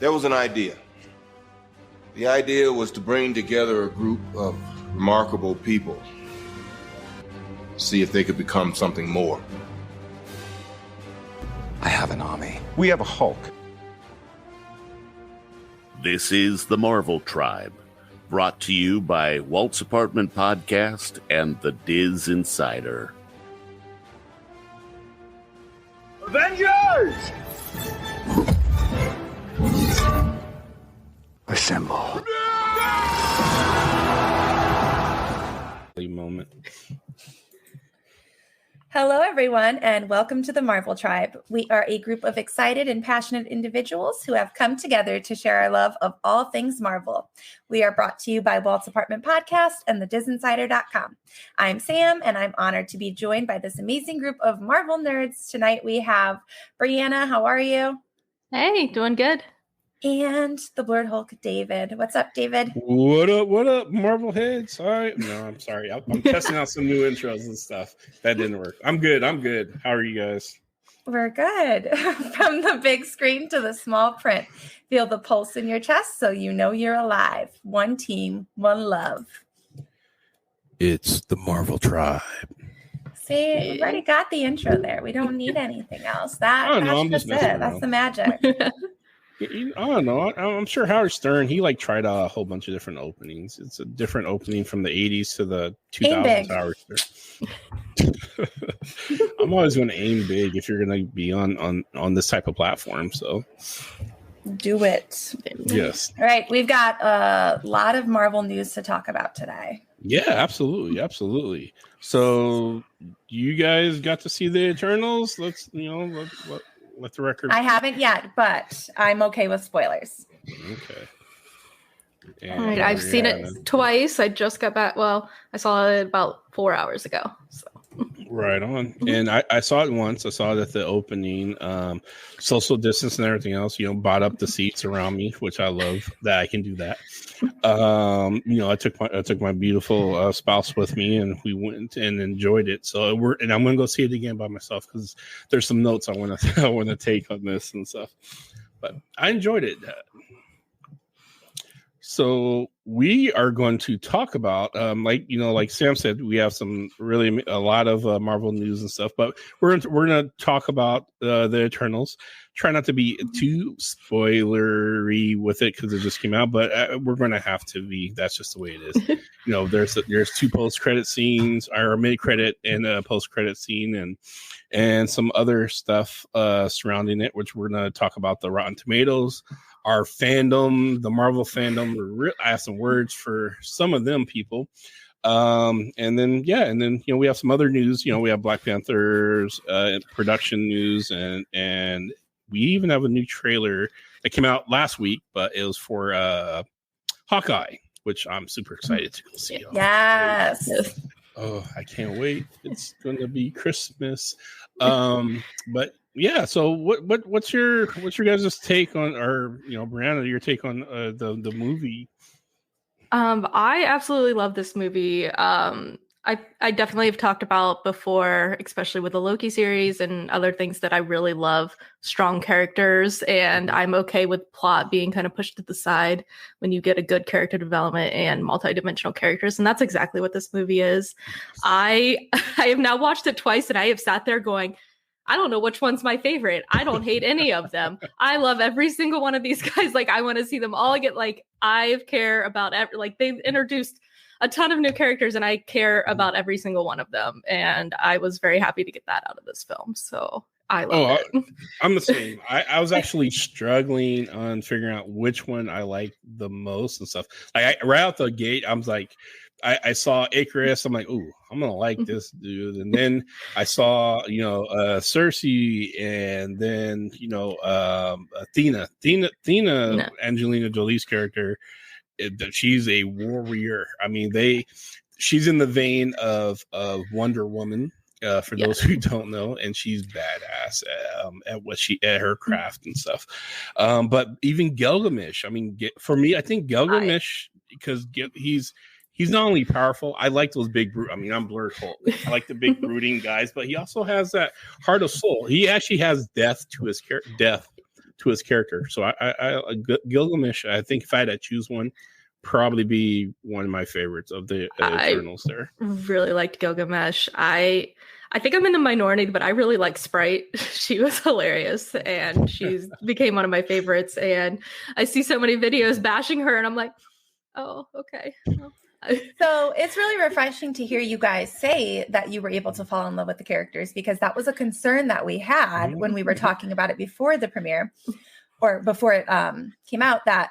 There was an idea. The idea was to bring together a group of remarkable people. See if they could become something more. I have an army. We have a Hulk. This is the Marvel Tribe, brought to you by Walt's Apartment Podcast and the DisInsider. Avengers! Assemble. Moment. Hello, everyone, and welcome to the Marvel Tribe. We are a group of excited and passionate individuals who have come together to share our love of all things Marvel. We are brought to you by Walt's Apartment Podcast and the DisInsider.com. I'm Sam, and I'm honored to be joined by this amazing group of Marvel nerds. Tonight we have Breanna. How are you? Hey, doing good. And the Blurred Hulk, David. What's up, David? What up, Marvel heads? All right. No, I'm sorry. I'm testing out some new intros and stuff. That didn't work. I'm good. How are you guys? We're good. From the big screen to the small print. Feel the pulse in your chest so you know you're alive. One team, one love. It's the Marvel Tribe. See, we've already got the intro there. We don't need anything else. That's just it. That's the magic. I don't know. I'm sure Howard Stern, he tried out a whole bunch of different openings. It's a different opening from the 80s to the 2000s. Howard Stern. I'm always going to aim big if you're going to be on this type of platform. So do it. Yes. All right. We've got a lot of Marvel news to talk about today. Yeah, absolutely. So you guys got to see the Eternals. Let the record. I haven't yet, but I'm okay with spoilers. Okay. And all right, I've seen it twice. I just got back. Well, I saw it about 4 hours ago. So. Right on. And I saw it once. I saw it at the opening. Social distance and everything else. Bought up the seats around me, which I love that I can do that. I took my beautiful spouse with me, and we went and enjoyed it. So I'm gonna go see it again by myself because there's some notes I want to take on this and stuff. But I enjoyed it. So we are going to talk about, like Sam said, we have a lot of Marvel news and stuff, but we're going to talk about the Eternals. Try not to be too spoilery with it because it just came out, but we're going to have to be. That's just the way it is. There's two post-credit scenes, or a mid-credit and a post-credit scene, and some other stuff surrounding it, which we're going to talk about the Rotten Tomatoes. Our fandom, the Marvel fandom, I have some words for some of them people. And then we have some other news. We have Black Panther's production news, and we even have a new trailer that came out last week, but it was for Hawkeye, which I'm super excited to go see. Yes. Oh, I can't wait. It's going to be Christmas. But yeah, so what's your guys' take on, or Breanna, your take on the movie? I absolutely love this movie. I definitely have talked about before, especially with the Loki series and other things, that I really love strong characters, and I'm okay with plot being kind of pushed to the side when you get a good character development and multi-dimensional characters, and that's exactly what this movie is. I have now watched it twice, and I have sat there going, I don't know which one's my favorite. I don't hate any of them. I love every single one of these guys. I want to see them all get, I care about they've introduced a ton of new characters, and I care about every single one of them. And I was very happy to get that out of this film. So I love it. I'm the same. I was actually struggling on figuring out which one I like the most and stuff. Right out the gate, I was like, I saw Icarus. I'm like, ooh, I'm gonna like this dude. And then I saw, Cersei, and then Athena, no. Angelina Jolie's character. She's a warrior. I mean, she's in the vein of Wonder Woman. For those who don't know, and she's badass at her craft and stuff. But even Gilgamesh, I mean, for me, I think Gilgamesh, because he's not only powerful. I like those big I'm Blurred Hulk. I like the big brooding guys, but he also has that heart of soul. He actually has depth to his character. to his character. So Gilgamesh, I think if I had to choose one, probably be one of my favorites of the Eternals there. Really liked Gilgamesh. I think I'm in the minority, but I really like Sprite. She was hilarious, and she's became one of my favorites. And I see so many videos bashing her, and I'm like, oh, okay. Well, so it's really refreshing to hear you guys say that you were able to fall in love with the characters, because that was a concern that we had when we were talking about it before the premiere or before it came out, that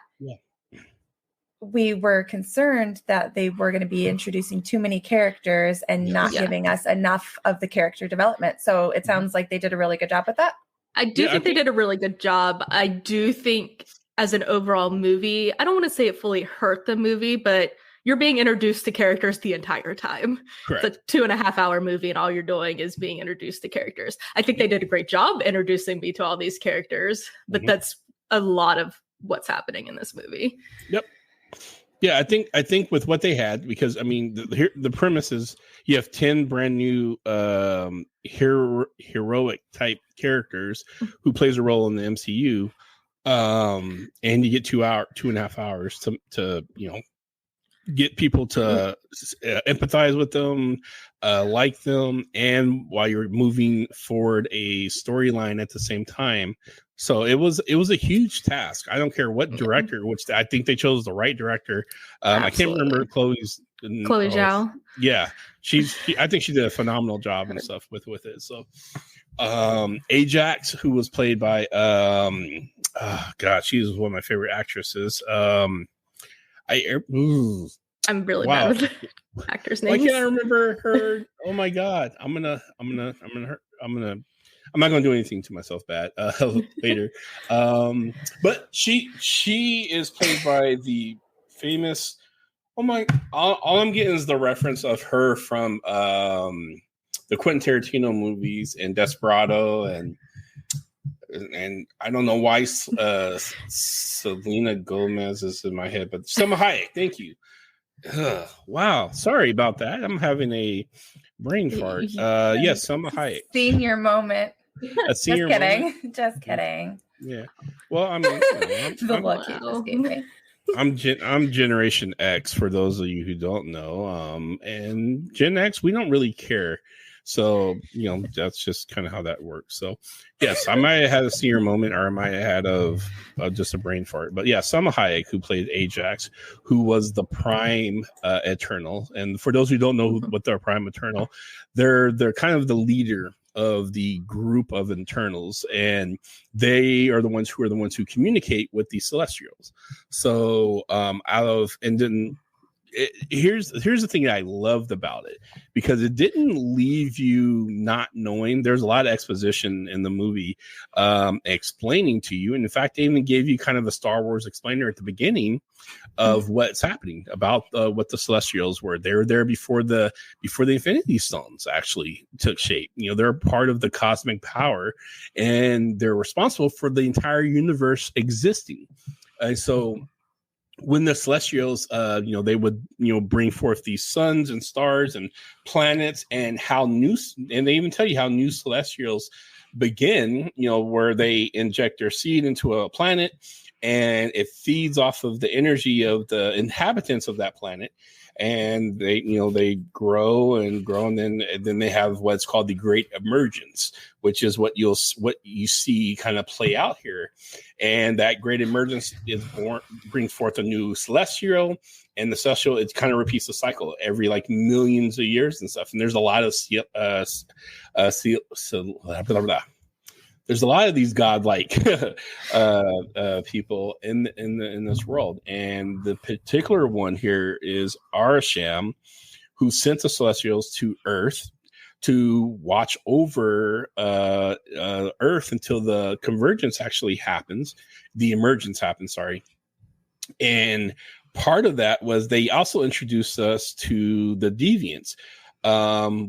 we were concerned that they were going to be introducing too many characters and not giving us enough of the character development. So it sounds like they did a really good job with that. I think they did a really good job. I do think as an overall movie, I don't want to say it fully hurt the movie, but you're being introduced to characters the entire time. Correct. It's a 2.5-hour movie, and all you're doing is being introduced to characters. I think they did a great job introducing me to all these characters, but that's a lot of what's happening in this movie. Yep. Yeah, I think with what they had, because I mean, the premise is you have 10 brand new heroic type characters who plays a role in the MCU, and you get 2.5 hours to get people to empathize with them, like them, and while you're moving forward a storyline at the same time. So it was a huge task. I don't care what director, which I think they chose the right director. I can't remember Chloe Zhao. Yeah, I think she did a phenomenal job and stuff with it. So Ajax, who was played by she was one of my favorite actresses. I'm really bad with actors' names. Why can't I remember her? Oh my god! I'm not going to do anything to myself bad later. But she is played by the famous. All I'm getting is the reference of her from the Quentin Tarantino movies and Desperado, and I don't know why Selena Gomez is in my head, but Selma Hayek. Thank you. Wow, sorry about that. I'm having a brain fart. Yes, Selma Hayek. Senior moment. Just kidding. Just kidding. Yeah. Well, I mean, the look you just gave me. I'm Generation X for those of you who don't know. And Gen X, we don't really care. So, that's just kind of how that works. So, yes, I might have had a senior moment, or I might have had just a brain fart. But yeah, Salma Hayek, who played Ajax, who was the Prime Eternal. And for those who don't know what they're Prime Eternal, they're kind of the leader of the group of Eternals, and they are the ones who communicate with the Celestials. So, here's the thing that I loved about it, because it didn't leave you not knowing. There's a lot of exposition in the movie explaining to you, and in fact they even gave you kind of a Star Wars explainer at the beginning of what's happening about what the Celestials were. They were there before the Infinity Stones actually took shape. They're part of the cosmic power, and they're responsible for the entire universe existing. And so when the Celestials, they would, bring forth these suns and stars and planets, and they even tell you how new Celestials begin, where they inject their seed into a planet, and it feeds off of the energy of the inhabitants of that planet. And they grow and grow, and then they have what's called the Great Emergence, which is what you see kind of play out here. And that Great Emergence brings forth a new Celestial, and the Celestial, it kind of repeats the cycle every millions of years and stuff. And there's a lot of there's a lot of these godlike people in this world, and the particular one here is Arasham, who sent the Celestials to Earth to watch over Earth until the convergence actually happens. The emergence happens, sorry. And part of that was they also introduced us to the Deviants,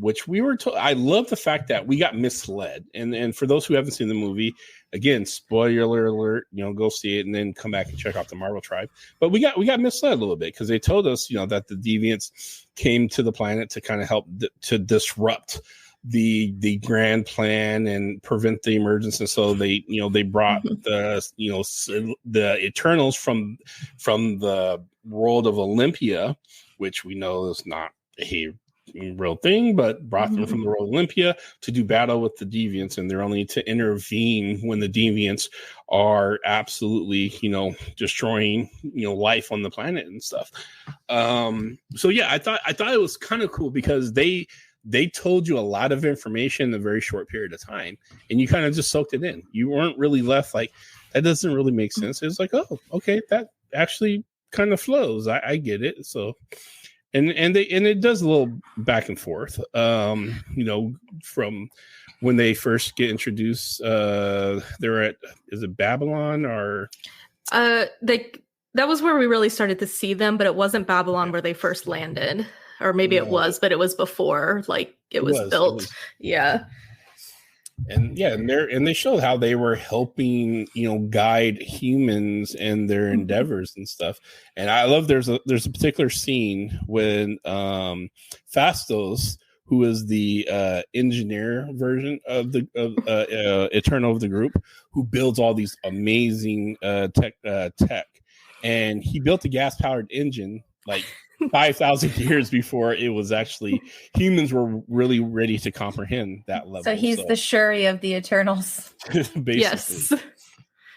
which we were told. I love the fact that we got misled. And for those who haven't seen the movie, again, spoiler alert, go see it and then come back and check out the Marvel Tribe. But we got misled a little bit, because they told us, that the Deviants came to the planet to kind of help to disrupt the grand plan and prevent the emergence. And so they brought the Eternals from the world of Olympia, which we know is not a real thing, but brought them from the world of Olympia to do battle with the deviants, and they're only to intervene when the deviants are absolutely destroying life on the planet and stuff. So yeah, I thought it was kind of cool because they told you a lot of information in a very short period of time, and you kind of just soaked it in. You weren't really left like, that doesn't really make sense. It's like, oh, okay, that actually kind of flows. I get it. So and it does a little back and forth, from when they first get introduced. They're at, is it Babylon or that was where we really started to see them, but it wasn't Babylon where they first landed. Or maybe it was, but it was before it was built. Yeah. And they showed how they were helping, guide humans in their endeavors and stuff. And I love there's a particular scene when Phastos, who is the engineer version of the Eternal of the group, who builds all these amazing tech, and he built a gas powered engine like 5,000 years before it was actually humans were really ready to comprehend that level. So he's the Shuri of the Eternals. Basically. Yes.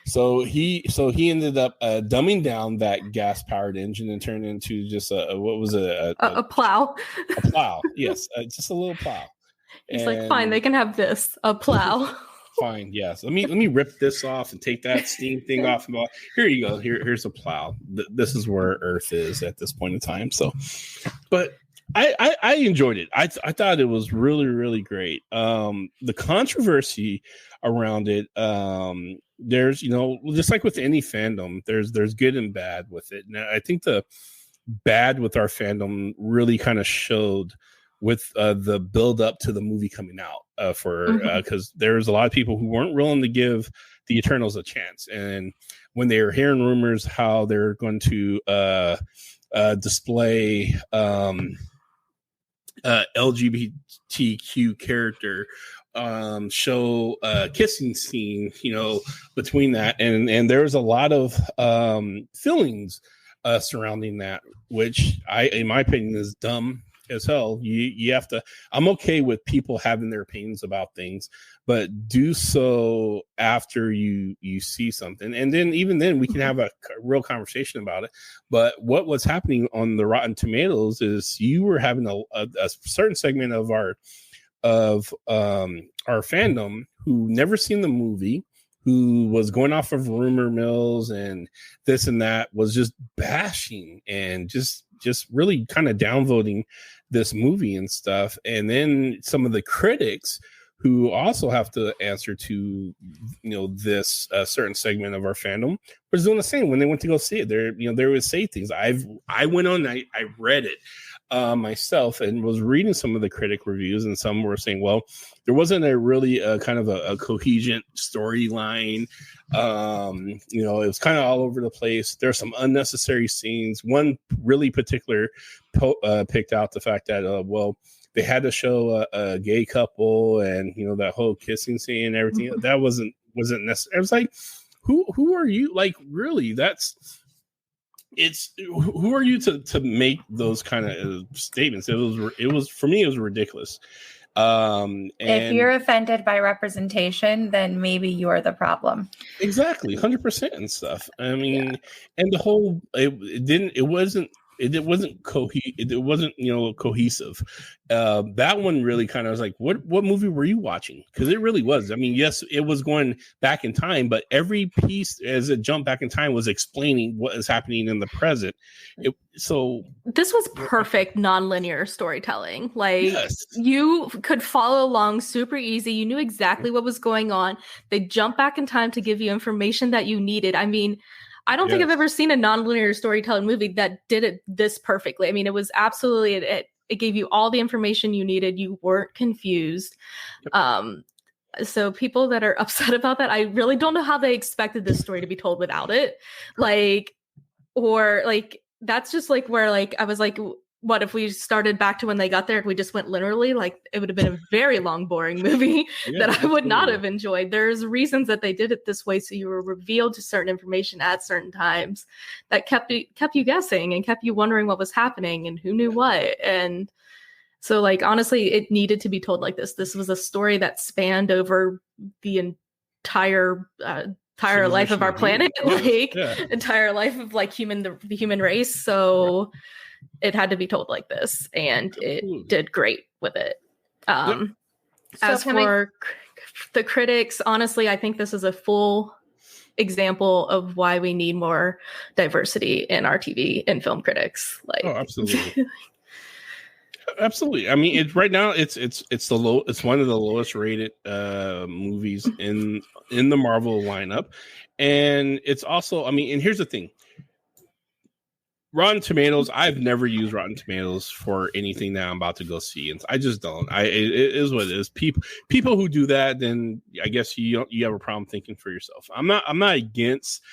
So he ended up dumbing down that gas powered engine and turned into just a plow. A plow, yes, just a little plow. He's like, fine, they can have this, a plow. Fine, yes. Let me rip this off and take that steam thing off. And here you go. Here's a plow. This is where Earth is at this point in time. So, but I enjoyed it. I thought it was really, really great. The controversy around it. There's just like with any fandom, there's good and bad with it. And I think the bad with our fandom really kind of showed with the build up to the movie coming out because there's a lot of people who weren't willing to give the Eternals a chance. And when they were hearing rumors how they're going to display LGBTQ character, show kissing scene, between that, and there was a lot of feelings surrounding that, which in my opinion is dumb as hell. You have to, I'm okay with people having their opinions about things, but do so after you see something, and then even then we can have a real conversation about it. But what was happening on the Rotten Tomatoes is you were having a certain segment of our fandom who never seen the movie, who was going off of rumor mills and this and that, was just bashing and just really kind of downvoting this movie and stuff. And then some of the critics who also have to answer to this certain segment of our fandom was doing the same when they went to go see it. They would say things. I went on, I read it myself and was reading some of the critic reviews, and some were saying, well, there wasn't a really kind of a coherent storyline. It was kind of all over the place. There are some unnecessary scenes. One really particular picked out the fact that they had to show a gay couple, and that whole kissing scene and everything that wasn't necessary. I was like, who are you? Like, really? Who are you to make those kind of statements? It was for me, it was ridiculous. And if you're offended by representation, then maybe you're the problem. Exactly, 100% and stuff. I mean, and the whole it wasn't cohesive. That one really kind of was like, what movie were you watching? Because it really was. I mean, yes, it was going back in time, but every piece as it jumped back in time was explaining what is happening in the present. So this was perfect nonlinear storytelling. Like, yes. You could follow along super easy. You knew exactly what was going on. They jumped back in time to give you information that you needed. I mean, I don't think I've ever seen a nonlinear storytelling movie that did it this perfectly. I mean, it was absolutely, it gave you all the information you needed. You weren't confused. So people that are upset about that, I really don't know how they expected this story to be told without it. That's just like where like, I was like, what if we started back to when they got there? If we just went literally, like it would have been a very long, boring movie that I would not have enjoyed. There's reasons that they did it this way, so you were revealed to certain information at certain times that kept you guessing and kept you wondering what was happening and who knew what. And so, like, honestly, it needed to be told like this. This was a story that spanned over the entire life of our planet, entire life of like the human race. So it had to be told like this, and it did great with it. As for the critics, honestly, I think this is a full example of why we need more diversity in our TV and film critics. Like, oh, absolutely. Absolutely. I mean, right now it's one of the lowest rated movies in the Marvel lineup, and it's also, I mean, and here's the thing. Rotten Tomatoes, I've never used Rotten Tomatoes for anything that I'm about to go see, and I just don't. It is what it is. People who do that, then I guess you have a problem thinking for yourself. I'm not against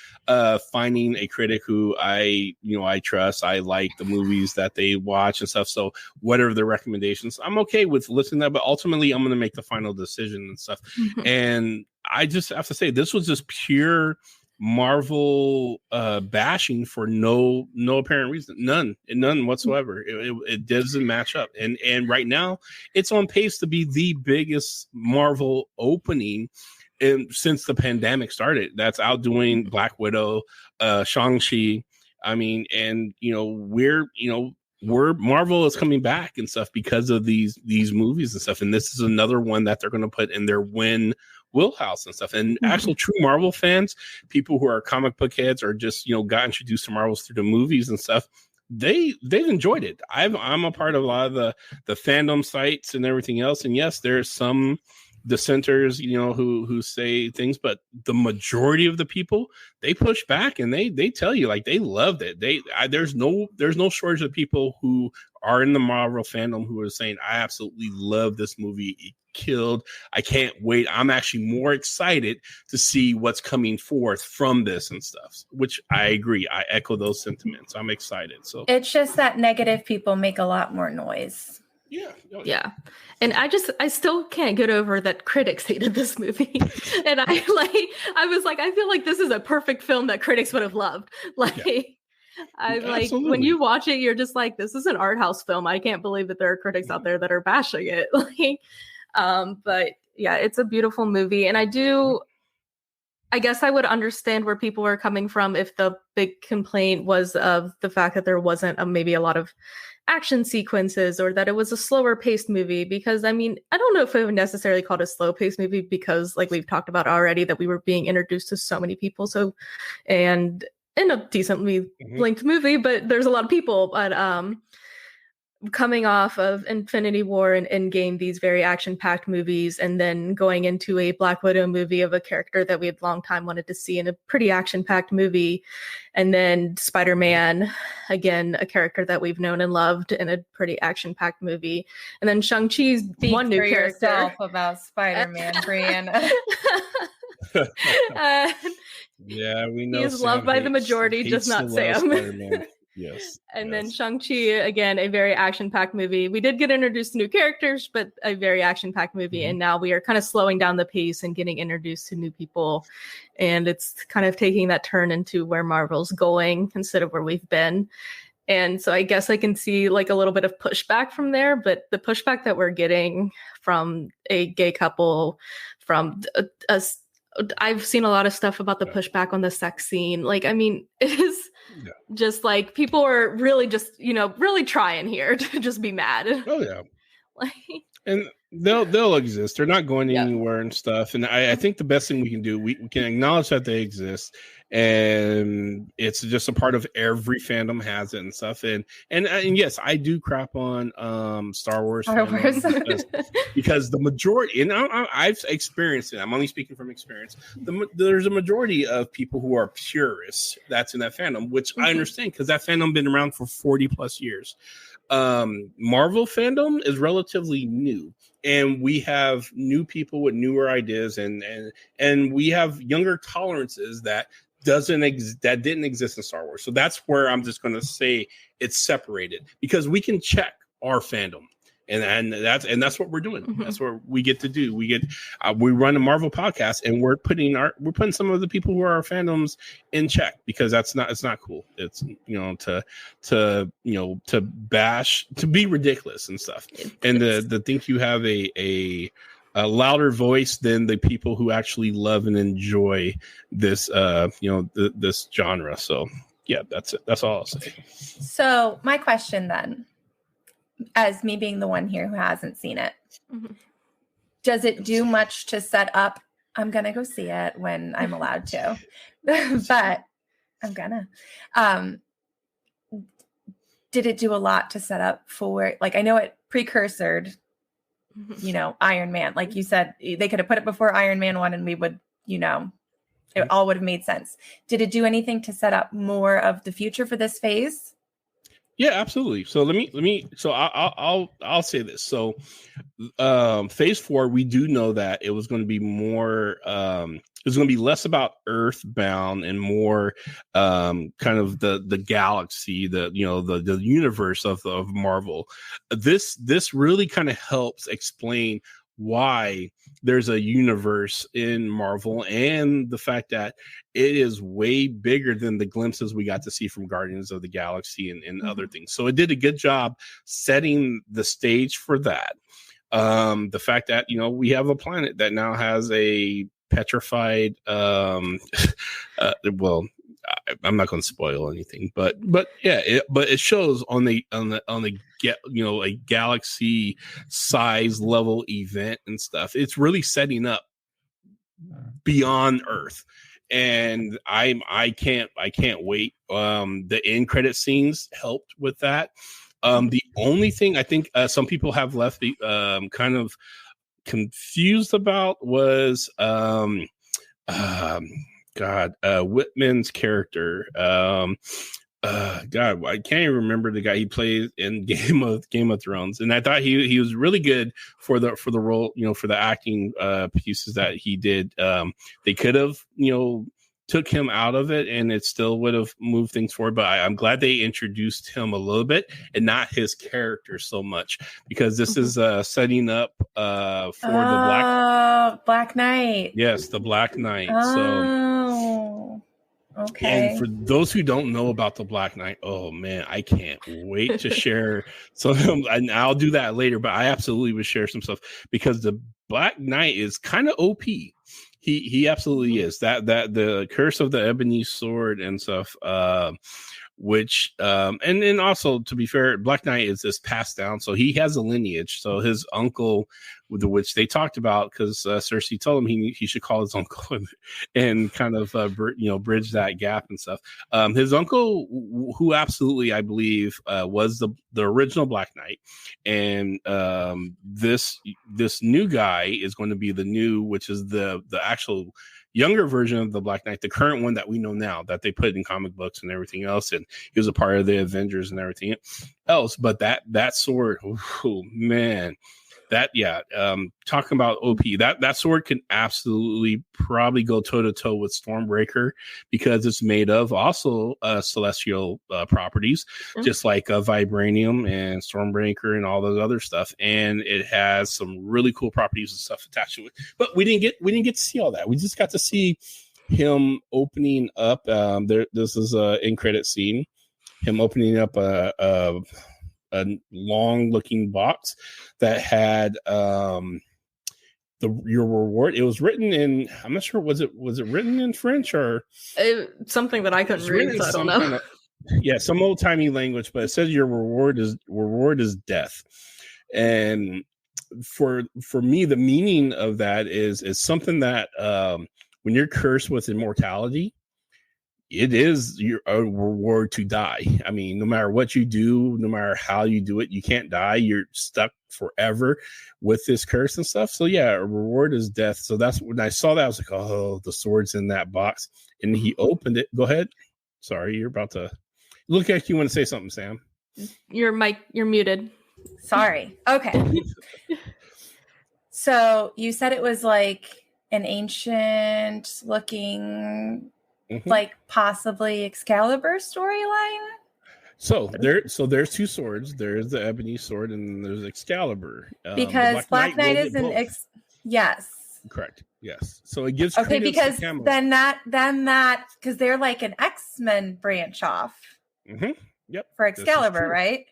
finding a critic who I trust. I like the movies that they watch and stuff. So whatever their recommendations, I'm okay with listening to that. But ultimately, I'm going to make the final decision and stuff. Mm-hmm. And I just have to say, this was just pure Marvel bashing for no apparent reason, none whatsoever. It doesn't match up, and right now it's on pace to be the biggest Marvel opening since the pandemic started. That's outdoing Black Widow, Shang-Chi. I mean, and we're Marvel is coming back and stuff because of these movies and stuff, and this is another one that they're going to put in their wheelhouse and stuff. And actual true Marvel fans, people who are comic book heads or just got introduced to Marvels through the movies and stuff, they've enjoyed it. I'm a part of a lot of the fandom sites and everything else, and yes, there's some dissenters who say things, but the majority of the people, they push back and they tell you like they loved it. There's no shortage of people who are in the Marvel fandom who are saying, I absolutely love this movie. It killed. I can't wait. I'm actually more excited to see what's coming forth from this and stuff, which I agree. I echo those sentiments. I'm excited. So it's just that negative people make a lot more noise. Yeah. And I still can't get over that critics hated this movie. And I was like, I feel like this is a perfect film that critics would have loved. Absolutely. When you watch it, you're just like, this is an art house film. I can't believe that there are critics out there that are bashing it. But yeah, it's a beautiful movie. And I guess I would understand where people were coming from if the big complaint was of the fact that there wasn't maybe a lot of action sequences or that it was a slower paced movie, because I mean, I don't know if I would necessarily call it a slow paced movie, because like we've talked about already, that we were being introduced to so many people. And in a decently linked movie, but there's a lot of people, but coming off of Infinity War and Endgame, these very action-packed movies, and then going into a Black Widow movie of a character that we had long time wanted to see in a pretty action-packed movie, and then Spider-Man, again, a character that we've known and loved in a pretty action-packed movie, and then Shang-Chi's one new character. Yourself about Spider-Man, Breanna. Yeah, we know he is loved by the majority, just not Sam. Yes. And then Shang-Chi, again, a very action-packed movie. We did get introduced to new characters, but a very action-packed movie. And now we are kind of slowing down the pace and getting introduced to new people. And it's kind of taking that turn into where Marvel's going instead of where we've been. And so I guess I can see like a little bit of pushback from there, but the pushback that we're getting from a gay couple, from I've seen a lot of stuff about the pushback on the sex scene. Like, I mean, it is just like people are really just, really trying here to just be mad. Oh, yeah. And they'll exist. They're not going anywhere and stuff. And I think the best thing we can do, we can acknowledge that they exist, and it's just a part of every fandom has it and stuff. And yes, I do crap on Star Wars because the majority, and I've experienced it. I'm only speaking from experience. There's a majority of people who are purists that's in that fandom, which I understand because that fandom been around for 40 plus years. Marvel fandom is relatively new, and we have new people with newer ideas, and we have younger tolerances that that didn't exist in Star Wars. So that's where I'm just going to say it's separated, because we can check our fandom. And that's what we're doing. Mm-hmm. That's what we get to do. We run a Marvel podcast, and we're putting some of the people who are our fandoms in check, because it's not cool. It's to bash, to be ridiculous and stuff, and to think you have a louder voice than the people who actually love and enjoy this this genre. So yeah, that's it. That's all I'll say. So my question then, as me being the one here who hasn't seen it, does it do much to set up? I'm going to go see it when I'm allowed to, but I'm gonna. Did it do a lot to set up for, like, I know it precursored, Iron Man. Like you said, they could have put it before Iron Man 1 and we would, it all would have made sense. Did it do anything to set up more of the future for this phase? Yeah, absolutely. So so I'll say this. So phase 4, we do know that it was going to be more it was going to be less about Earthbound and more kind of the galaxy, the universe of Marvel. This really kind of helps explain why there's a universe in Marvel, and the fact that it is way bigger than the glimpses we got to see from Guardians of the Galaxy and other things. So it did a good job setting the stage for that. The fact that, we have a planet that now has a petrified, I'm not going to spoil anything, but yeah, it shows on a galaxy size level event and stuff. It's really setting up beyond Earth, and I can't wait. The end credit scenes helped with that. The only thing I think some people have left kind of confused about was Whitman's character. I can't even remember the guy he played in Game of Thrones, and I thought he was really good for the role, for the acting pieces that he did. They could have took him out of it, and it still would have moved things forward. But I'm glad they introduced him a little bit and not his character so much, because this is setting up for the Black Knight. Yes, the Black Knight. Oh, okay. And for those who don't know about the Black Knight, oh man, I can't wait to share some. And I'll do that later, but I absolutely would share some stuff, because the Black Knight is kind of OP. He absolutely is. That the Curse of the Ebony Sword and stuff, which and then also, to be fair, Black Knight is passed down, so he has a lineage. So his uncle, which they talked about, because Cersei told him he should call his uncle and kind of bridge that gap and stuff. His uncle, who absolutely, I believe, was the original Black Knight, and this new guy is going to be the new, which is the actual younger version of the Black Knight, the current one that we know now, that they put in comic books and everything else, and he was a part of the Avengers and everything else. But that sword, oh man, talking about OP, that sword can absolutely probably go toe to toe with Stormbreaker, because it's made of also celestial properties, just like vibranium and Stormbreaker and all those other stuff, and it has some really cool properties and stuff attached to it. But we didn't get to see all that. We just got to see him opening up. This is an end credit scene. Him opening up a long looking box that had your reward. It was written in, I'm not sure, was it written in French or something that I couldn't read, so I don't know. Some old timey language, but it says your reward is death. And for me, the meaning of that is something that when you're cursed with immortality, it is a reward to die. I mean, no matter what you do, no matter how you do it, you can't die. You're stuck forever with this curse and stuff. So yeah, a reward is death. So that's when I saw that, I was like, oh, the sword's in that box. And he opened it. Go ahead. Sorry, you're about to look like you want to say something, Sam. Your mic, you're muted. Sorry. Okay. So you said it was like an ancient looking like possibly Excalibur storyline? So there's two swords. There's the ebony sword and there's Excalibur. Because Black Knight is an yes. Correct. Yes. So it gives okay because then that because they're like an X-Men branch off. Yep. For Excalibur, right?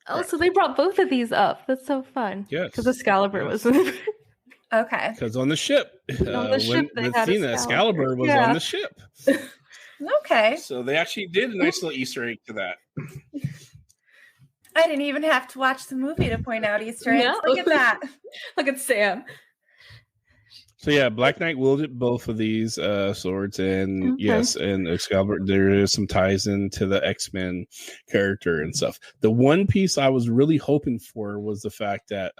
Oh, so they brought both of these up. That's so fun. Yes. Because Excalibur was okay. Because on the ship, on the ship when Excalibur was on the ship. Okay. So they actually did a nice little Easter egg to that. I didn't even have to watch the movie to point out Easter eggs. No. Look at that. Look at Sam. So yeah, Black Knight wielded both of these swords, and yes, and Excalibur. There is some ties into the X-Men character and stuff. The one piece I was really hoping for was the fact that,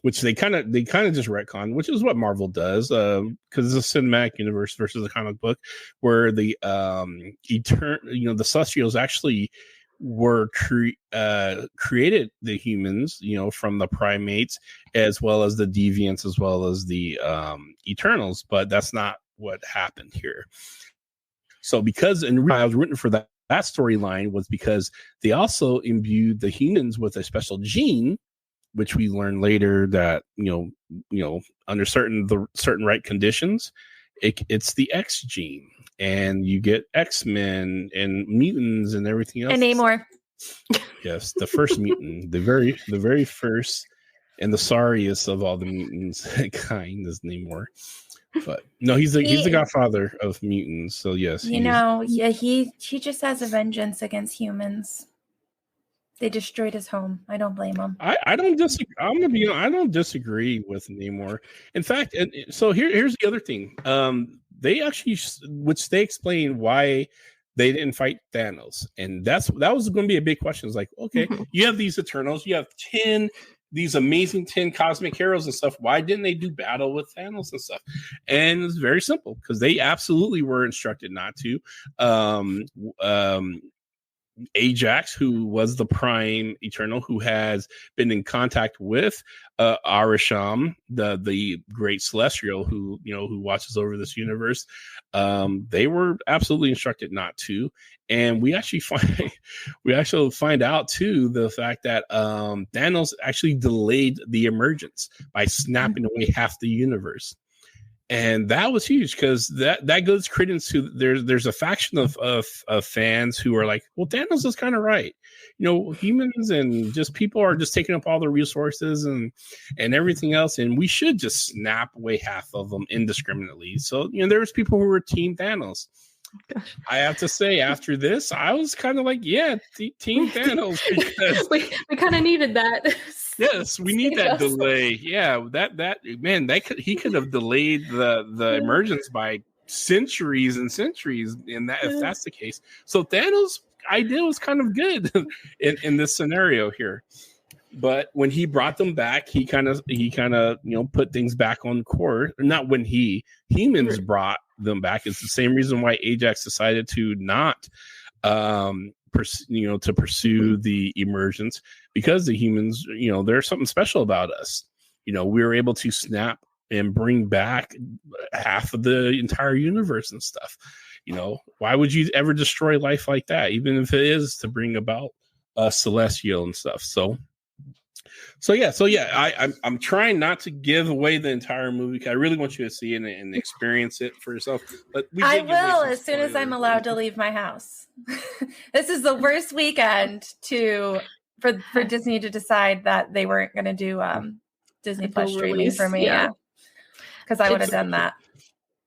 which they kind of just retconned, which is what Marvel does, because it's a cinematic universe versus a comic book, where the the Celestials actually were created the humans, from the primates as well as the deviants as well as the Eternals, but that's not what happened here. So because I was rooting for that storyline was because they also imbued the humans with a special gene, which we learn later that under certain right conditions, it's the X gene. And you get X-Men and mutants and everything else. And Namor. Yes, the first mutant, the very first and the sorriest of all the mutants kind is Namor. But no, he's the godfather of mutants. So yes, he just has a vengeance against humans. They destroyed his home. I don't blame him. I don't disagree. I'm gonna be. I don't disagree with Namor. In fact, and so here's the other thing. They actually, which they explain why they didn't fight Thanos, and that was going to be a big question. It's like, okay, you have these Eternals, you have these amazing 10 cosmic heroes and stuff. Why didn't they do battle with Thanos and stuff? And it's very simple because they absolutely were instructed not to. Ajax, who was the Prime Eternal, who has been in contact with Arisham, the great Celestial, who watches over this universe. They were absolutely instructed not to, and we actually find out too the fact that Thanos actually delayed the emergence by snapping away half the universe. And that was huge because that gives credence to there's a faction of fans who are like, well, Thanos is kind of right. Humans and just people are just taking up all the resources and everything else, and we should just snap away half of them indiscriminately. So there's people who were Team Thanos. Gosh. I have to say, after this, I was kind of like, yeah, Team Thanos, because we kind of needed that. Yes, we need that delay. Yeah, he could have delayed the emergence by centuries and centuries. If that's the case, so Thanos' idea was kind of good in this scenario here. But when he brought them back, he kind of put things back on course. Not when humans brought them back. It's the same reason why Ajax decided to not pursue the emergence, because the humans, there's something special about us. We were able to snap and bring back half of the entire universe and stuff. Why would you ever destroy life like that, even if it is to bring about a celestial and stuff? So yeah, I'm trying not to give away the entire movie because I really want you to see it and experience it for yourself. But I will as soon as I'm allowed to leave my house. This is the worst weekend for Disney to decide that they weren't going to do Disney Plus streaming for me. Yeah, because I would have done that.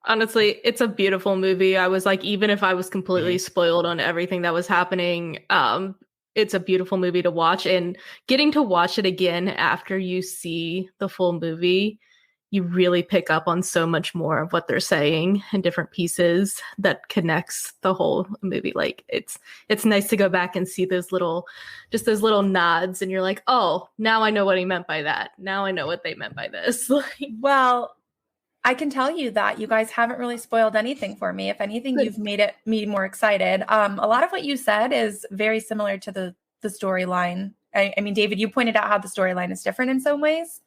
Honestly, it's a beautiful movie. I was like, even if I was completely spoiled on everything that was happening, it's a beautiful movie to watch, and getting to watch it again after you see the full movie, you really pick up on so much more of what they're saying in different pieces that connects the whole movie. Like it's nice to go back and see those little nods, and you're like, oh, now I know what he meant by that. Now I know what they meant by this. Well, I can tell you that you guys haven't really spoiled anything for me. If anything, you've made me more excited. A lot of what you said is very similar to the storyline. I mean, David, you pointed out how the storyline is different in some ways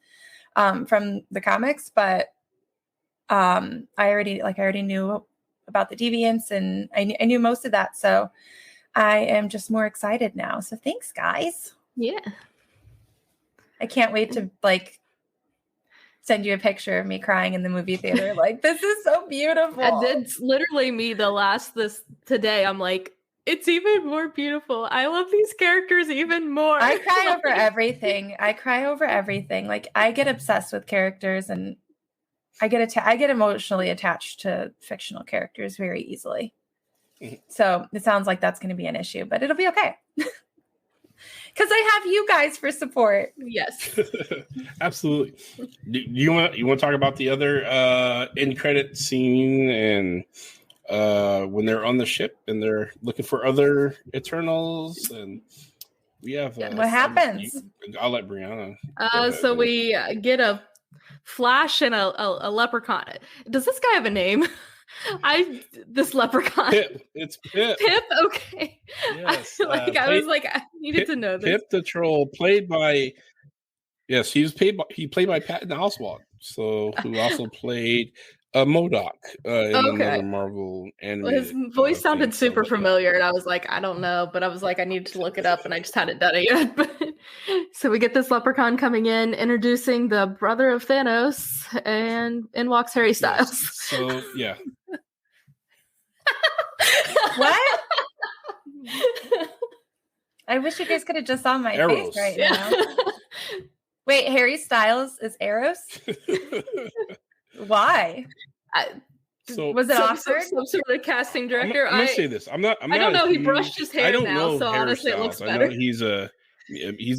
from the comics, but I already knew about the deviants, and I knew most of that. So I am just more excited now. So thanks, guys. Yeah. I can't wait to like send you a picture of me crying in the movie theater. Like, this is so beautiful. And it's literally me today. I'm like, it's even more beautiful. I love these characters even more. I cry over everything. Like, I get obsessed with characters, and I get emotionally attached to fictional characters very easily. So it sounds like that's going to be an issue, but it'll be okay. Because I have you guys for support. Yes. Absolutely. Do you want to talk about the other end credit scene and when they're on the ship and they're looking for other Eternals, and we have what happens? I'll let Breanna. So we get a Flash and a leprechaun. Does this guy have a name? This leprechaun. Pip. It's Pip. Pip. Okay. Yes. I needed to know this. Pip the troll, played by. Yes, he played by Patton Oswalt. So who also played MODOK in another Marvel animated. His voice sounded super familiar, and I was like, I don't know, but I was like, I needed to look it up, and I just hadn't done it yet. So we get this leprechaun coming in, introducing the brother of Thanos, and in walks Harry Styles. Yes. So yeah. What? I wish you guys could have just saw my Arrows. face right now. Wait, Harry Styles is Arrows? Why? Was it awkward? Some sort of casting director. I'm gonna say this. I don't know. He brushed his hair now, so honestly, it looks better. I know he's a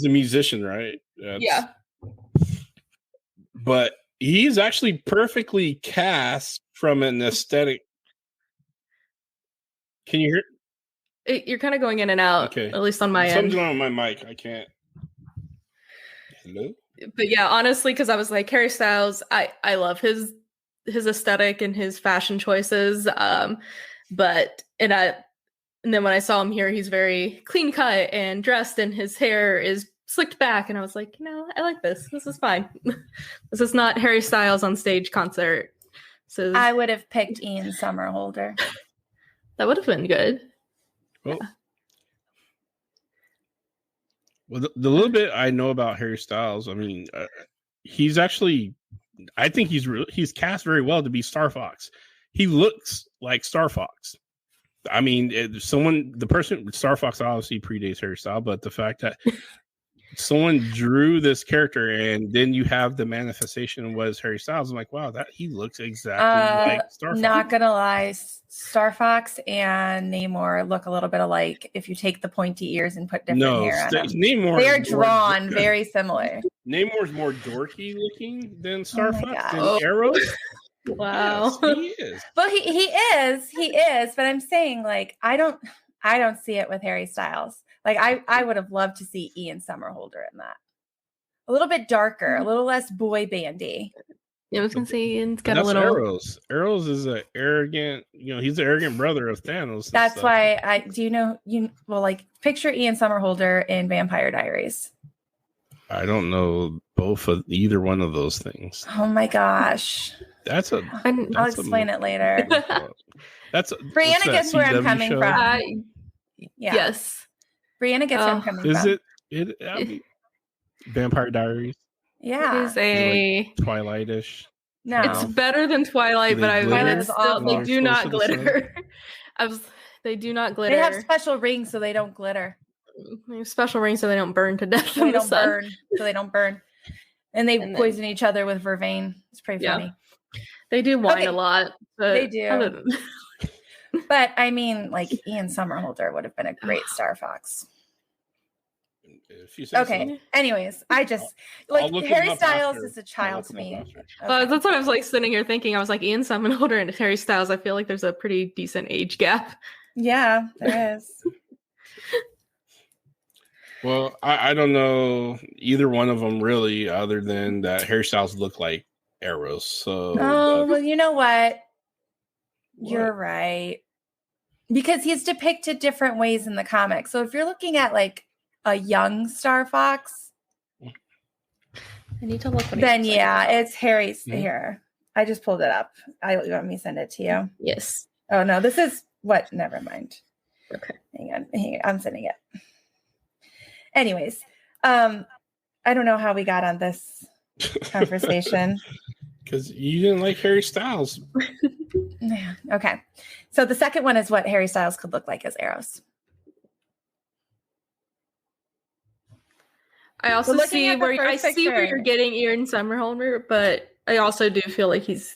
musician, right? Yeah. But he's actually perfectly cast from an aesthetic. Can you hear? You're kind of going in and out. Okay. At least on my end. Something's going on with my mic. I can't. Hello? But yeah, honestly, because I was like, Harry Styles, I love his aesthetic and his fashion choices. But then when I saw him here, he's very clean cut and dressed, and his hair is slicked back, and I was like, I like this. This is fine. This is not Harry Styles on stage concert. So I would have picked Ian Somerhalder. That would have been good. Well, the little bit I know about Harry Styles, I mean, he's actually, I think he's cast very well to be Star Fox. He looks like Star Fox. I mean, Star Fox obviously predates Harry Styles, but the fact that someone drew this character and then you have the manifestation was Harry Styles, I'm like, wow, that he looks exactly like Star Fox. Not gonna lie, Star Fox and Namor look a little bit alike if you take the pointy ears and put different hair on them. Namor, they are drawn very similar. Namore's more dorky looking than Star Fox and Arrows. Wow. Yes, he is. Well, he is, but I'm saying, like, I don't see it with Harry Styles. Like, I would have loved to see Ian Somerhalder in that. A little bit darker, a little less boy bandy. Yeah, I was gonna say Ian's got a little. Arrows. Arrows is an arrogant. He's the arrogant brother of Thanos. That's why picture Ian Somerhalder in Vampire Diaries. I don't know either one of those things. Oh my gosh. I'll explain it later. Brianna gets where I'm coming from. Yes. Brianna gets where I'm coming from. Is it Vampire Diaries? Yeah. It is a Twilight-ish. No. It's better than Twilight, but they do not glitter. They do not glitter. They have special rings so they don't glitter. They have special rings so they don't burn to death. So they don't burn. And they poison each other with vervain. It's pretty funny. They do whine a lot. But they do. But I mean, like, Ian Somerhalder would have been a great Star Fox. Okay. So. Anyways, I just Harry Styles is a child to me. Okay. That's what I was like sitting here thinking. I was like, Ian Somerhalder and Harry Styles. I feel like there's a pretty decent age gap. Yeah, there is. Well, I don't know either one of them really, other than that Harry Styles look like Arrows. So, well, you know what? You're right, because he's depicted different ways in the comics. So if you're looking at like a young Star Fox, I need to look. Then it's Harry's here. I just pulled it up. You want me to send it to you? Yes. Oh no, this is what? Never mind. Okay. Hang on. I'm sending it. Anyways, I don't know how we got on this conversation. Because you didn't like Harry Styles. Yeah. Okay. So the second one is what Harry Styles could look like as Eros. I also looking see at the where first where picture. you're getting Ian Somerhalder, but I also do feel like he's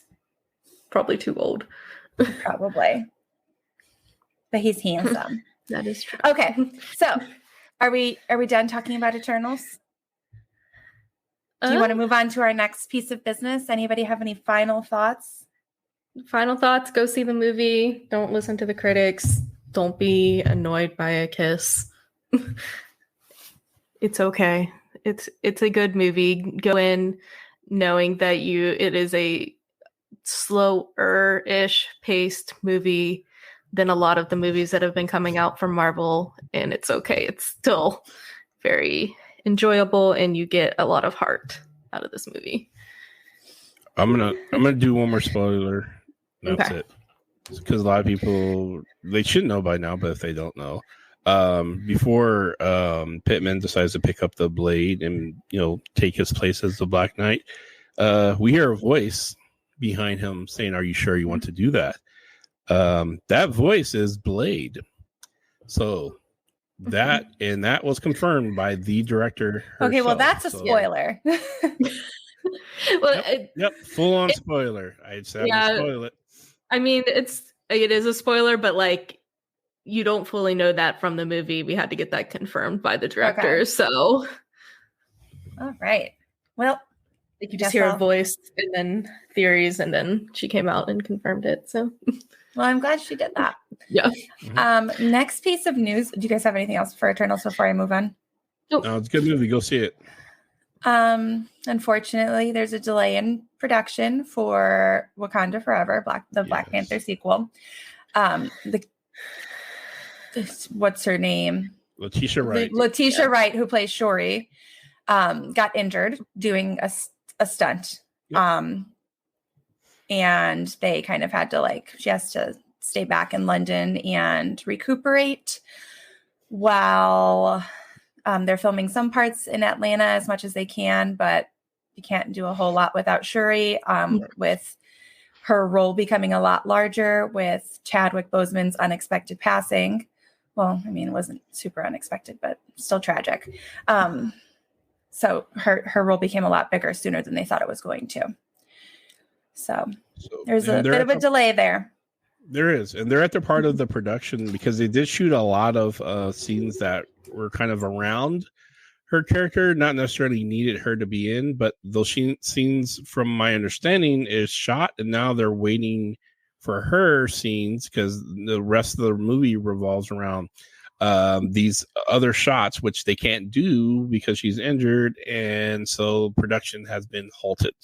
probably too old. Probably. But he's handsome. That is true. Okay. So are we done talking about Eternals? Do you want to move on to our next piece of business? Anybody have any final thoughts? Final thoughts, go see the movie. Don't listen to the critics. Don't be annoyed by a kiss. It's okay. It's a good movie. Go in knowing that it is a slower-ish paced movie than a lot of the movies that have been coming out from Marvel, and it's okay. It's still very enjoyable, and you get a lot of heart out of this movie. I'm gonna do one more spoiler. That's Okay. it. Because a lot of people, they should know by now, but if they don't know, before Pittman decides to pick up the blade and take his place as the Black Knight, we hear a voice behind him saying, "Are you sure you want to do that?" That voice is Blade. So that was confirmed by the director herself. Okay, well that's a spoiler. Well, Yep, full on spoiler. I'd say I would spoil it. I mean, it is a spoiler, but like you don't fully know that from the movie. We had to get that confirmed by the director. Okay. So, all right. Well, like you just hear a voice and then theories, and then she came out and confirmed it. So, well, I'm glad she did that. Yeah. Next piece of news. Do you guys have anything else for Eternals before I move on? No, it's a good movie. Go see it. Unfortunately, there's a delay in production for Wakanda Forever, Black Panther sequel. What's her name? Letitia Wright. Letitia Wright, who plays Shuri, got injured doing a stunt. Yep. And they kind of had to she has to stay back in London and recuperate while they're filming some parts in Atlanta as much as they can, but you can't do a whole lot without Shuri, with her role becoming a lot larger with Chadwick Boseman's unexpected passing. Well, I mean, it wasn't super unexpected, but still tragic. So her role became a lot bigger sooner than they thought it was going to. So there's a bit of a delay there. There is, and they're at the part of the production because they did shoot a lot of scenes that were kind of around her character, not necessarily needed her to be in, but those scenes, from my understanding, is shot, and now they're waiting for her scenes because the rest of the movie revolves around these other shots, which they can't do because she's injured, and so production has been halted.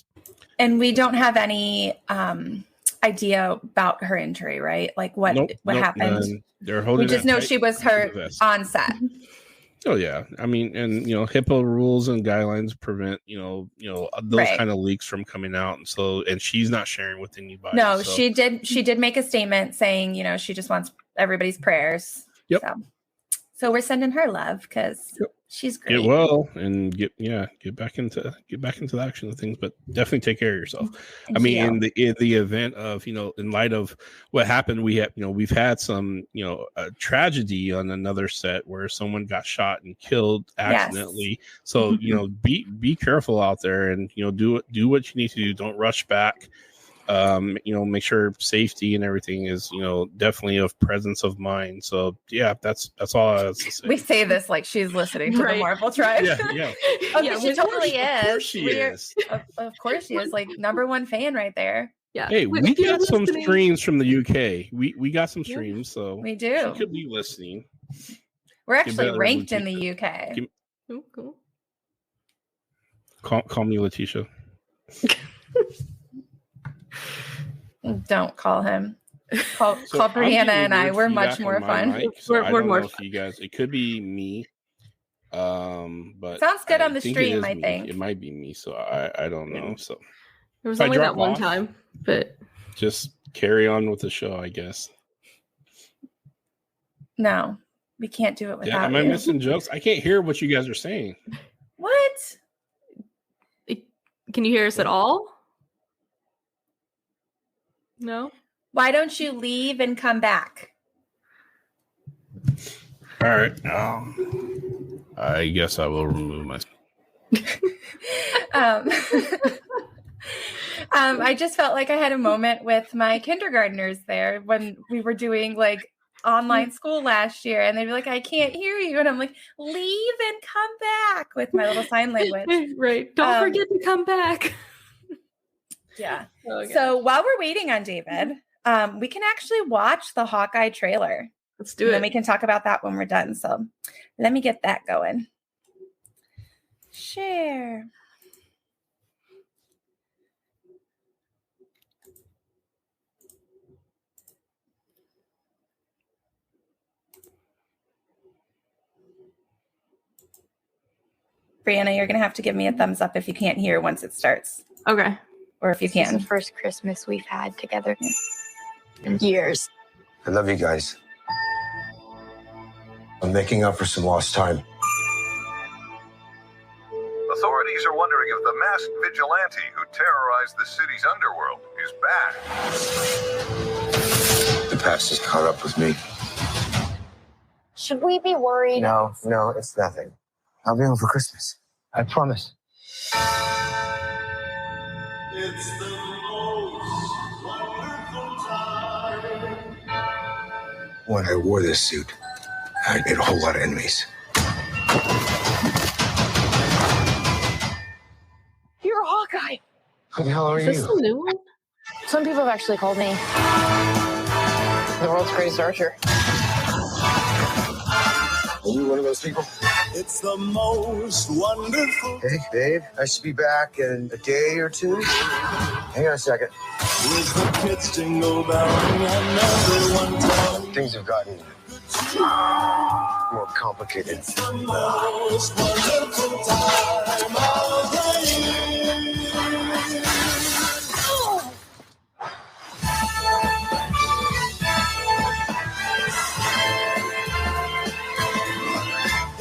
And we don't have any idea about her injury, right? Like what happened? They're holding. We just know she was hurt on set. Oh yeah, I mean, and HIPAA rules and guidelines prevent those kind of leaks from coming out, and she's not sharing with anybody. No, so. She did make a statement saying she just wants everybody's prayers. Yep. So we're sending her love because she's great. Get well and get back into the action of things, but definitely take care of yourself. I mean, in the event of in light of what happened, we've had some a tragedy on another set where someone got shot and killed accidentally. Yes. So be careful out there and do what you need to do. Don't rush back. Make sure safety and everything is, definitely of presence of mind. So yeah, that's all I have to say. We say this like she's listening to the Marvel Tribe. Yeah. Okay, she totally is. Of course she is. Of course she is. Like #1 fan right there. Yeah. Hey, we got some streams from the UK. We got some streams, so we do. She could be listening. We're actually ranked in the UK. Cool. Call me Letitia. Don't call him. Call Breanna and I. We're much more fun. We're more fun. You guys, it could be me. But sounds good on the stream. I think it might be me. So I don't know. So there was only that one time, but just carry on with the show, I guess. No, we can't do it without Am I you. missing jokes? I can't hear what you guys are saying. What? Can you hear us at all? No? Why don't you leave and come back? All right. I guess I will remove my. I just felt like I had a moment with my kindergartners there when we were doing like online school last year, and they'd be like, I can't hear you. And I'm like, leave and come back with my little sign language. Right. Don't forget to come back. Yeah. Okay. So while we're waiting on David, we can actually watch the Hawkeye trailer. Let's do it. And then we can talk about that when we're done. So let me get that going. Share. Breanna, you're going to have to give me a thumbs up if you can't hear once it starts. Okay. Or if you This is can. the first Christmas we've had together in years. I love you guys. I'm making up for some lost time. Authorities are wondering if the masked vigilante who terrorized the city's underworld is back. The past has caught up with me. Should we be worried? No, it's nothing. I'll be home for Christmas. I promise. It's the most wonderful time. When I wore this suit, I made a whole lot of enemies. You're a Hawkeye. Who the hell are Is this you? a new one? Some people have actually called me the world's greatest archer. Are you one of those people? It's the most wonderful. Hey, babe, I should be back in a day or two. Hang on a second. With the kids jingle belling and everyone telling. Things have gotten more complicated. It's the most wonderful time of the year.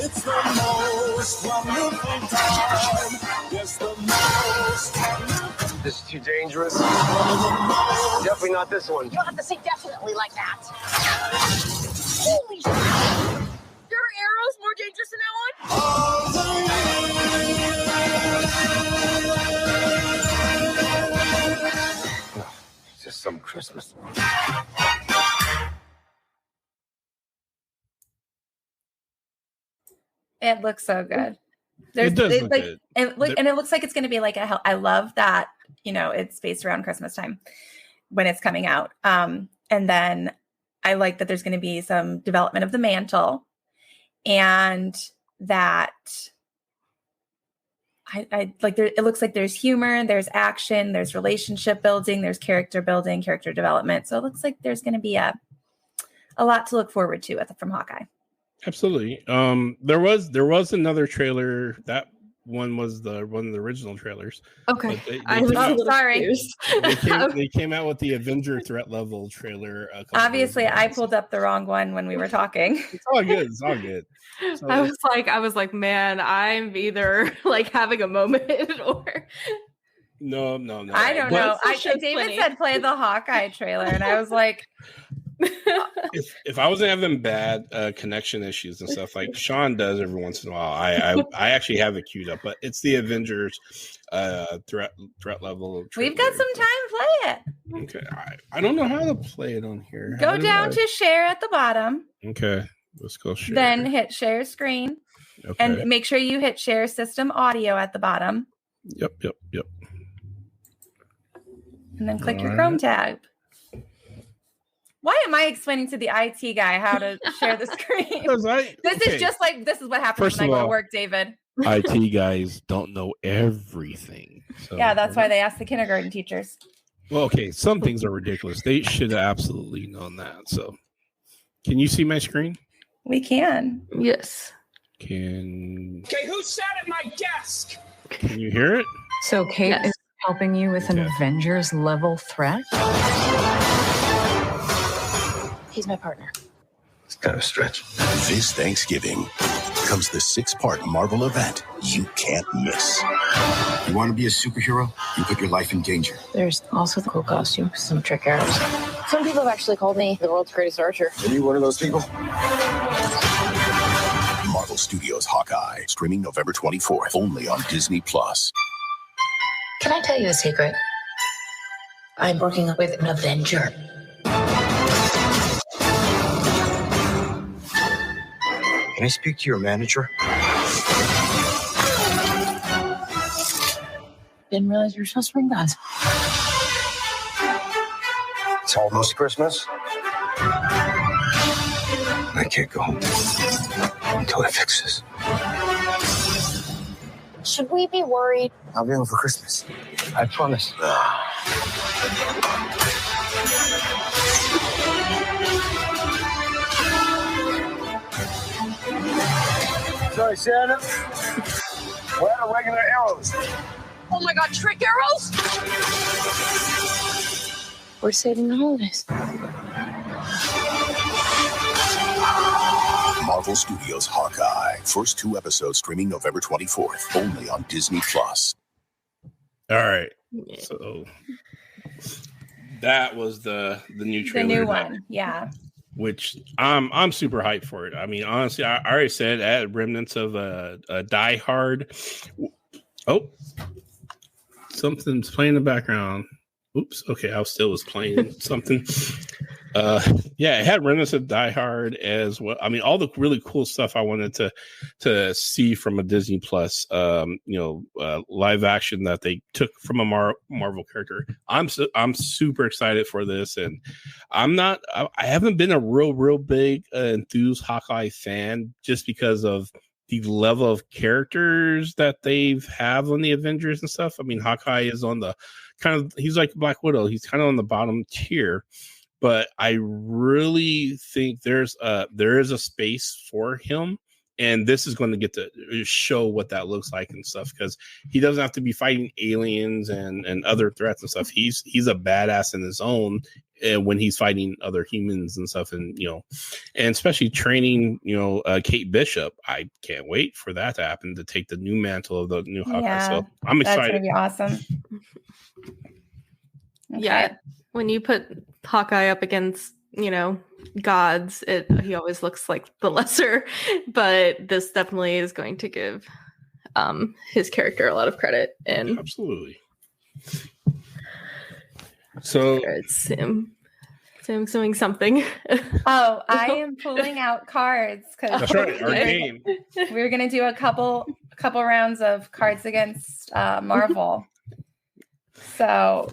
It's the most wonderful time. Yes, the most wonderful. This is too dangerous. One of the most. Definitely not this one. You don't have to say definitely like that. Holy shit! There are arrows more dangerous than that one? No, it's just some Christmas. It looks so good. It does look like, good. And it looks like it's going to be like I love that, it's based around Christmas time when it's coming out. And then I like that there's going to be some development of the mantle, and that I like there. It looks like there's humor, there's action, there's relationship building, there's character building, character development. So it looks like there's going to be a lot to look forward to from Hawkeye. Absolutely. There was another trailer. That one was one of the original trailers. Okay. They I was came a out- little sorry. confused. they came out with the Avenger threat level trailer. Obviously, I pulled up the wrong one when we were talking. It's all good. It's all good. So, I was like, man, I'm either like having a moment or no. I don't But know. This show's David funny. said play the Hawkeye trailer, and I was like, If I wasn't having bad connection issues and stuff like Shawn does every once in a while, I actually have it queued up. But it's the Avengers threat level. we've got some time to play it. Okay, I don't know how to play it on here. Go How do down I- to share at the bottom, Okay, let's go share. then hit share screen, okay. and make sure you hit share system audio at the bottom, Yep. and then click your All Chrome right. tab. Why am I explaining to the IT guy how to share the screen? This is what happens First when I of go to all- work, David. IT guys don't know everything. So, Yeah, that's why they ask the kindergarten teachers. Well, okay, some things are ridiculous. They should have absolutely known that. So, can you see my screen? We can. yes. Okay, who sat at my desk? Can you hear it? So Kate Yes. is helping you with an Okay. Avengers level threat? He's my partner. It's kind of a stretch. This Thanksgiving comes the 6-part Marvel event you can't miss. You want to be a superhero? You put your life in danger. There's also the cool costumes, some trick arrows. Some people have actually called me the world's greatest archer. Are you one of those people? Marvel Studios Hawkeye, streaming November 24th, only on Disney+. Can I tell you a secret? I'm working with an Avenger. Can I speak to your manager? Didn't realize you were supposed to bring guns. It's almost Christmas. I can't go home until I fix this. Should we be worried? I'll be home for Christmas. I promise. Sorry, Santa. We're out of regular arrows. Oh my god, trick arrows? We're saving the holidays. Marvel Studios Hawkeye, first 2 episodes streaming November 24th, only on Disney+. All right. So that was the new trailer. The new one. Yeah. Which I'm super hyped for it. I mean, honestly, I already said at remnants of a Die Hard. Oh, something's playing in the background. Oops. Okay, I still was playing something. Yeah, it had remnants of Die Hard as well. I mean, all the really cool stuff I wanted to see from a Disney Plus, live action that they took from a Marvel character. I'm super excited for this, and I haven't been a real big enthused Hawkeye fan just because of the level of characters that they've have on the Avengers and stuff. I mean, Hawkeye is on the he's like Black Widow. He's kind of on the bottom tier. But I really think there is a space for him, and this is going to get to show what that looks like and stuff, because he doesn't have to be fighting aliens and other threats and stuff. He's a badass in his own when he's fighting other humans and stuff, and especially training Kate Bishop. I can't wait for that to happen, to take the new mantle of the new Hawkeye. Yeah, so I'm excited. That's gonna be awesome. Okay. Yeah. When you put Hawkeye up against, gods, he always looks like the lesser, but this definitely is going to give his character a lot of credit. And absolutely. So it's him doing something. Oh, I am pulling out cards because that's right. Our game. We're gonna do a couple rounds of Cards Against Marvel. So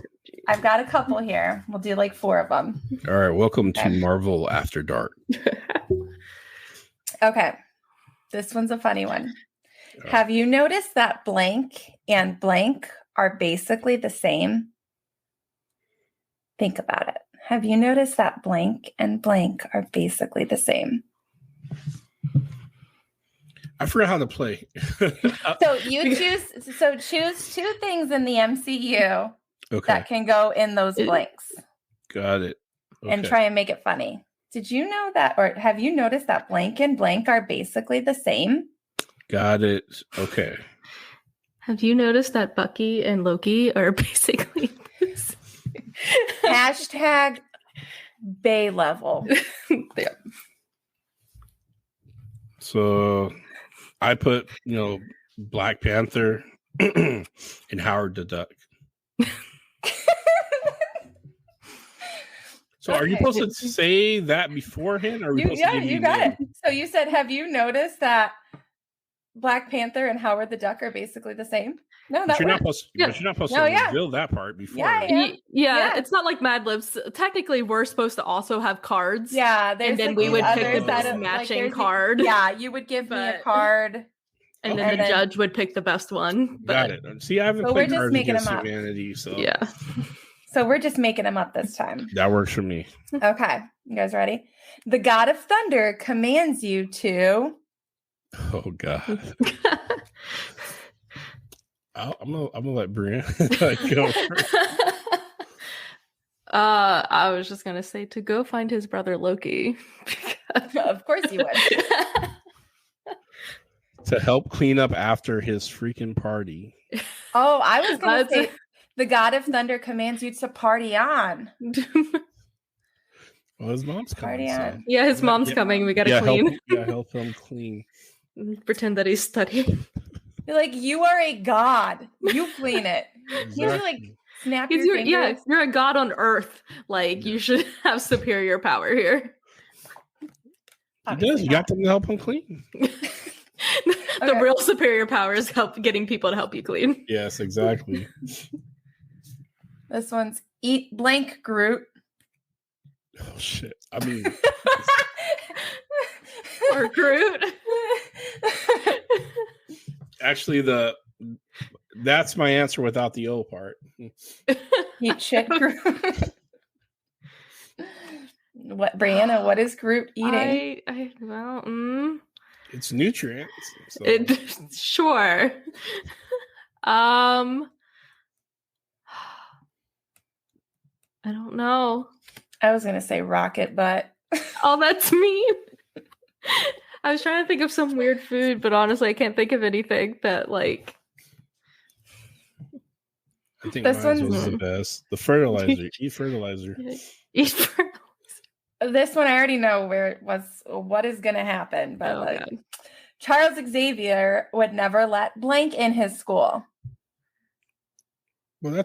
I've got a couple here. We'll do like 4 of them. All right. Welcome to Marvel After Dark. Okay. This one's a funny one. Have you noticed that blank and blank are basically the same? Think about it. Have you noticed that blank and blank are basically the same? I forgot how to play. So choose 2 things in the MCU that can go in those blanks. Got it. Okay. And try and make it funny. Did you know that, or have you noticed that blank and blank are basically the same? Got it. Okay. Have you noticed that Bucky and Loki are basically this? Hashtag Bay level. Yeah. So I put, Black Panther and Howard the Duck. So are you supposed to say that beforehand? Or you got it. So you said, have you noticed that Black Panther and Howard the Duck are basically the same? No, but you're not supposed to reveal that part before. Yeah, it's not like Mad Libs. Technically, we're supposed to also have cards. Yeah, and then we would pick the best matching card. Yeah, you would give me a card. And then the judge would pick the best one. Got it. See, I haven't played Cards Against Humanity, so yeah. So we're just making them up this time. That works for me. Okay, you guys ready? The God of Thunder commands you to. Oh God. I'm gonna let Breanna go first. I was just gonna say to go find his brother Loki. Of course you would. To help clean up after his freaking party. Oh, I was going to say the God of Thunder commands you to party on. Well, his mom's coming. So. Yeah, his mom's coming. We got to clean. Help him clean. Pretend that he's studying. You're like, you are a god. You clean it. Can't you like snap your fingers? Yeah, you're a god on Earth. Like, you should have superior power here. He does. You got them to help him clean. The real superior power is getting people to help you clean. Yes, exactly. This one's eat blank Groot. Oh shit! I mean, or Groot. Actually, that's my answer without the O part. Eat shit, Groot. What, Breanna? What is Groot eating? It's nutrients. So. Sure. I don't know. I was gonna say rocket butt. Oh, that's me. I was trying to think of some weird food, but honestly, I can't think of anything that like. I think this mine was the best. The fertilizer. Eat fertilizer. Eat fertilizer. This one I already know where it was. What is gonna happen? But Charles Xavier would never let blank in his school. Well,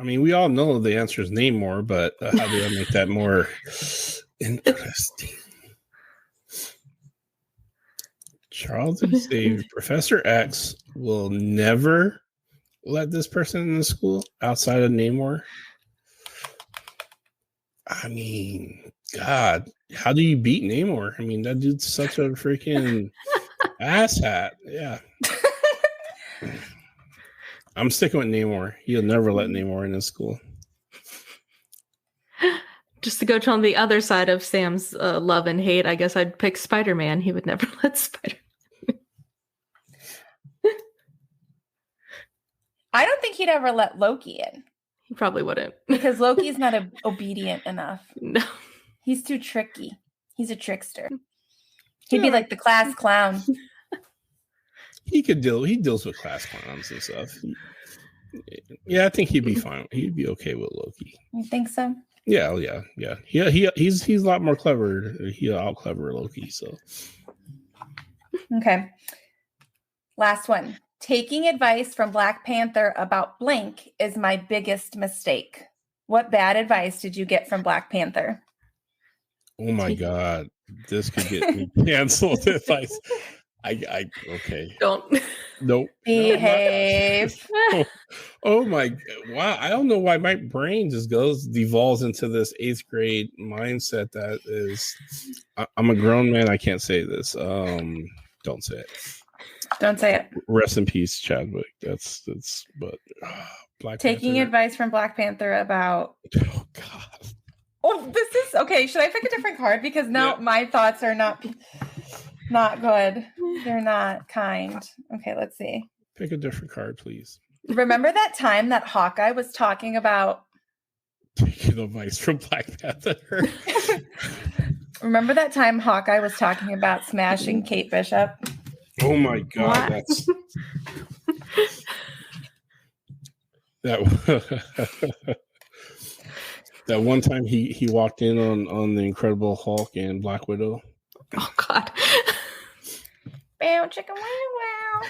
we all know the answer is Namor, but how do I make that more interesting? Charles Xavier, Professor X will never let this person in the school outside of Namor. I mean, God, how do you beat Namor? I mean, that dude's such a freaking asshat. Yeah. I'm sticking with Namor. He'll never let Namor in his school. Just to go on the other side of Sam's love and hate, I guess I'd pick Spider-Man. He would never let Spider-Man. I don't think he'd ever let Loki in. He probably wouldn't. Because Loki's not obedient enough. No. He's too tricky. He's a trickster. He'd be like the class clown. He deals with class clowns and stuff. Yeah, I think he'd be fine. He'd be okay with Loki. You think so? Yeah. He's a lot more clever. He'll out clever Loki. So okay. Last one. Taking advice from Black Panther about blank is my biggest mistake. What bad advice did you get from Black Panther? Oh my God. This could get me canceled if I okay. Don't. Nope. Behave. Oh my, wow. I don't know why my brain just devolves into this 8th grade mindset that is, I'm a grown man. I can't say this. Don't say it. Don't say it. Rest in peace, Chadwick. That's but Black Taking Panther. Advice from Black Panther about. Oh God. Oh, this is okay. Should I pick a different card? Because now my thoughts are not good. They're not kind. Okay, let's see. Pick a different card, please. Remember that time that Hawkeye was talking about taking advice from Black Panther? Remember that time Hawkeye was talking about smashing Kate Bishop? Oh my God, that's that one time he walked in on the Incredible Hulk and Black Widow. Oh God. Bow chicken wow.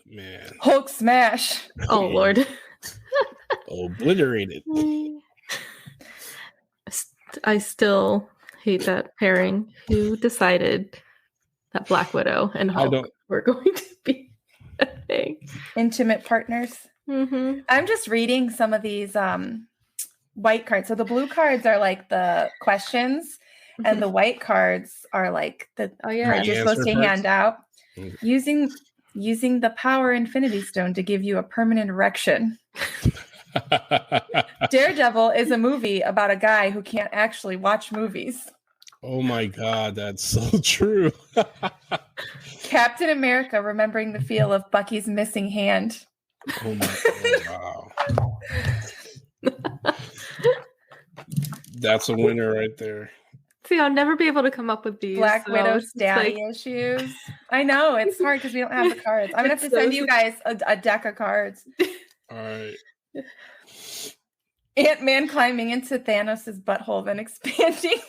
Man. Hulk smash. Oh Lord. Obliterated. I still hate that pairing. Who decided that Black Widow and Hulk were going to be a thing? Intimate partners. Mm-hmm. I'm just reading some of these white cards. So the blue cards are like the questions, and the white cards are like the cards you're supposed to hand out. Using the power Infinity Stone to give you a permanent erection. Daredevil is a movie about a guy who can't actually watch movies. Oh my God, that's so true. Captain America remembering the feel of Bucky's missing hand. Oh my God, wow. That's a winner right there. See, I'll never be able to come up with these. Black so Widow's it's daddy issues. I know it's hard because we don't have the cards. I'm gonna have to send you guys a deck of cards. All right. Ant-Man climbing into Thanos' butthole and expanding.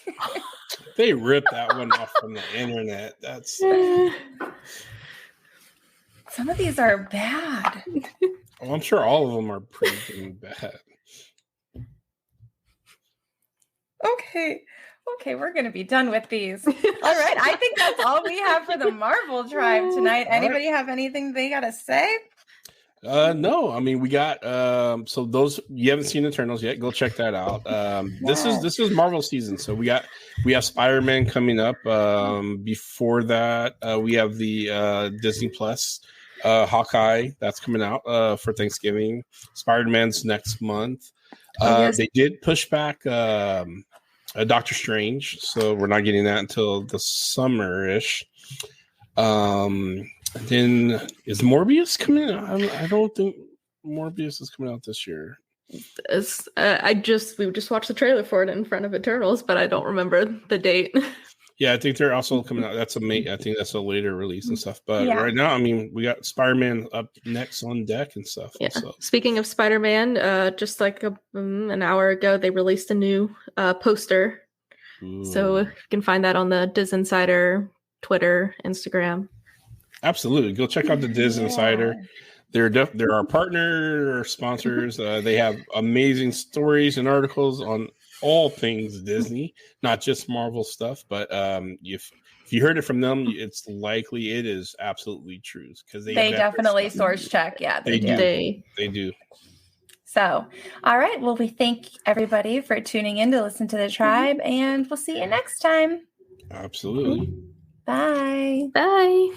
They ripped that one off from the internet. That's some of these are bad. I'm sure all of them are pretty bad. Okay, we're gonna be done with these. All right, I think that's all we have for the Marvel Tribe tonight. Anybody have anything they gotta say? No, I mean we got so those you haven't seen Eternals yet, go check that out. This is Marvel season, so we have Spider-Man coming up. Before that, we have the Disney Plus Hawkeye that's coming out for Thanksgiving. Spider-Man's next month. They did push back Doctor Strange, so we're not getting that until the summer-ish. Then is Morbius coming out? I don't think Morbius is coming out this year. We just watched the trailer for it in front of Eternals, but I don't remember the date. Yeah, I think they're also coming out. I think that's a later release and stuff. But right now, I mean, we got Spider-Man up next on deck and stuff. Yeah. So. Speaking of Spider-Man, just like an hour ago, they released a new poster. Ooh. So you can find that on the DisInsider, Twitter, Instagram. Absolutely. Go check out the DisInsider. They're our partner or sponsors. They have amazing stories and articles on all things Disney, not just Marvel stuff. But if you heard it from them, it's likely it is absolutely true because they definitely source check. Yeah, they do. They do. So, all right. Well, we thank everybody for tuning in to listen to the Tribe, and we'll see you next time. Absolutely. Bye. Bye.